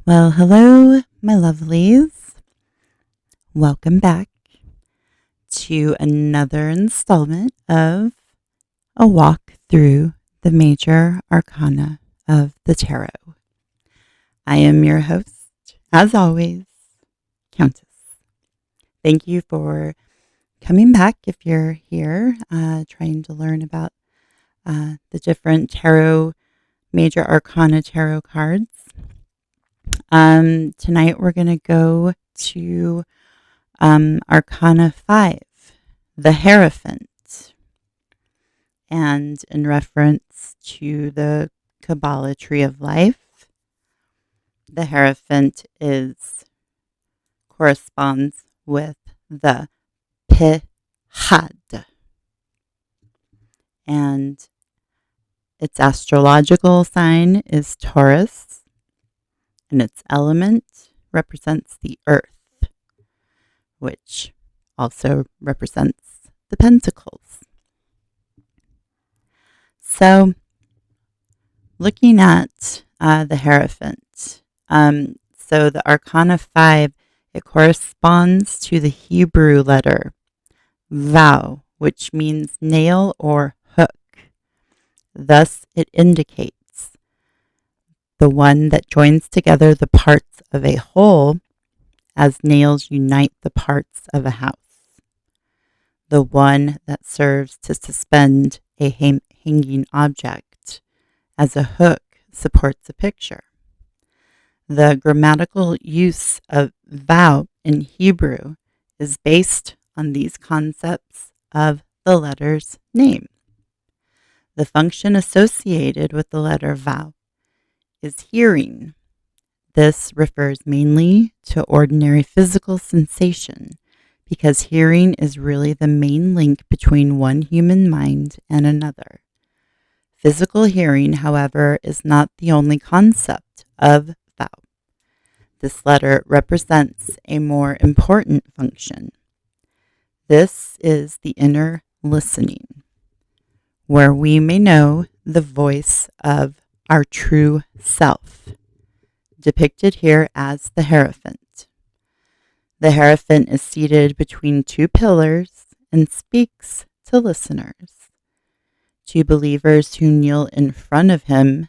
Well, hello, my lovelies. Welcome back to another installment of a walk through the major arcana of the tarot. I am your host, as always, Countess. Thank you for coming back if you're here trying to learn about the different major arcana tarot cards. Tonight we're going to go to Arcana V, the Hierophant. And in reference to the Kabbalah Tree of Life, the Hierophant corresponds with the Pihad. And its astrological sign is Taurus, and its element represents the earth, which also represents the pentacles. So, looking at the Hierophant, so the Arcana 5, it corresponds to the Hebrew letter Vav, which means nail or hook. Thus, it indicates the one that joins together the parts of a whole as nails unite the parts of a house. The one that serves to suspend a hanging object as a hook supports a picture. The grammatical use of Vav in Hebrew is based on these concepts of the letter's name. The function associated with the letter Vav is hearing. This refers mainly to ordinary physical sensation because hearing is really the main link between one human mind and another. Physical hearing, however, is not the only concept of Vav. This letter represents a more important function. This is the inner listening, where we may know the voice of our true self, depicted here as the Hierophant. The Hierophant is seated between two pillars and speaks to listeners, to believers who kneel in front of him,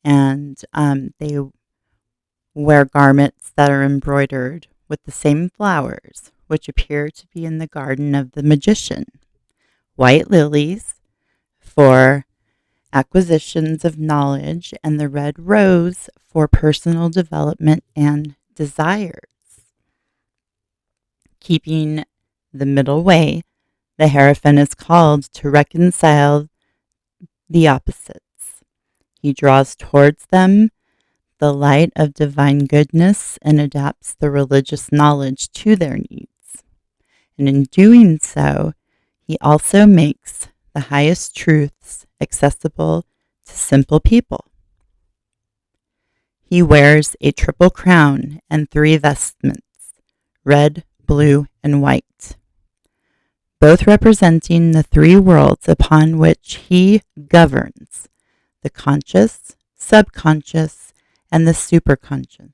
and they wear garments that are embroidered with the same flowers, which appear to be in the garden of the magician. White lilies for acquisitions of knowledge, and the red rose for personal development and desires. Keeping the middle way, the Hierophant is called to reconcile the opposites. He draws towards them the light of divine goodness and adapts the religious knowledge to their needs. And in doing so, he also makes the highest truths accessible to simple people. He wears a triple crown and 3 vestments, red, blue, and white, both representing the 3 worlds upon which he governs: the conscious, subconscious, and the superconscious.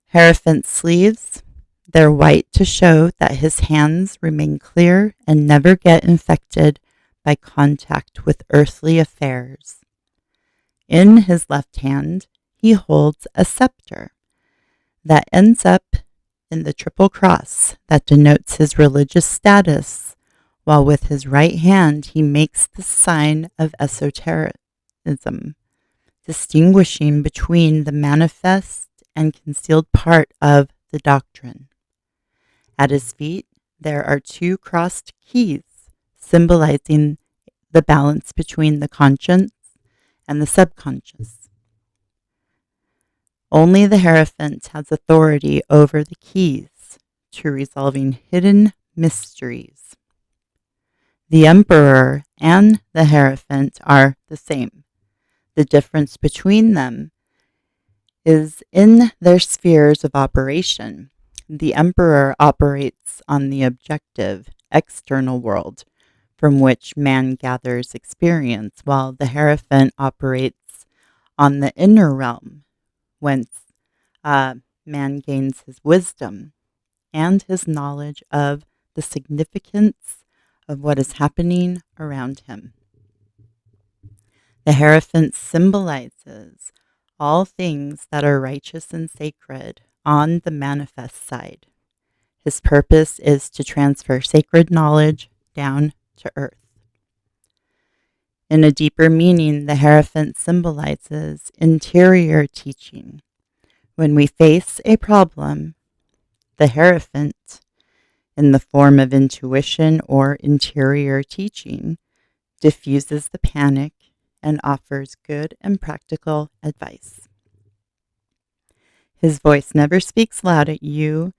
Hierophant sleeves, they're white to show that his hands remain clear and never get infected by contact with earthly affairs. In his left hand, he holds a scepter that ends up in the triple cross that denotes his religious status, while with his right hand he makes the sign of esotericism, distinguishing between the manifest and concealed part of the doctrine. At his feet, there are 2 crossed keys, symbolizing the balance between the conscience and the subconscious. Only the Hierophant has authority over the keys to resolving hidden mysteries. The Emperor and the Hierophant are the same. The difference between them is in their spheres of operation. The Emperor operates on the objective, external world from which man gathers experience, while the Hierophant operates on the inner realm, whence man gains his wisdom and his knowledge of the significance of what is happening around him. The Hierophant symbolizes all things that are righteous and sacred on the manifest side. His purpose is to transfer sacred knowledge down to earth. In a deeper meaning, the Hierophant symbolizes interior teaching. When we face a problem, the Hierophant, in the form of intuition or interior teaching, diffuses the panic and offers good and practical advice. His voice never speaks loud at you,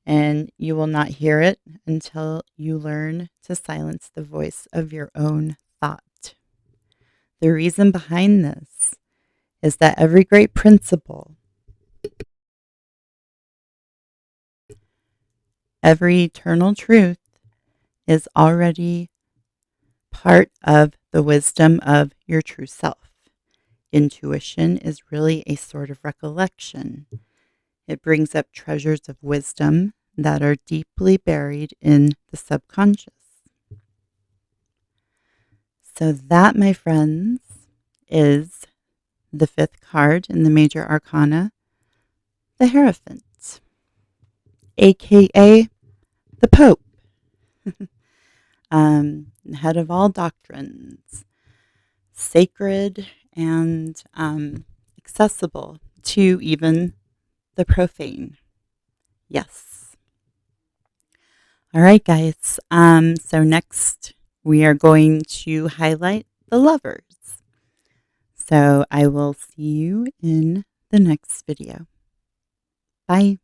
and you will not hear it until you learn to silence the voice of your own thought. The reason behind this is that every great principle, every eternal truth is already part of the wisdom of your true self. Intuition is really a sort of recollection. It brings up treasures of wisdom that are deeply buried in the subconscious. So that, my friends, is the fifth card in the major arcana, the Hierophant, aka the Pope, head of all doctrines, sacred and accessible to even the profane. Yes. All right, guys. So next we are going to highlight the Lovers. So I will see you in the next video. Bye.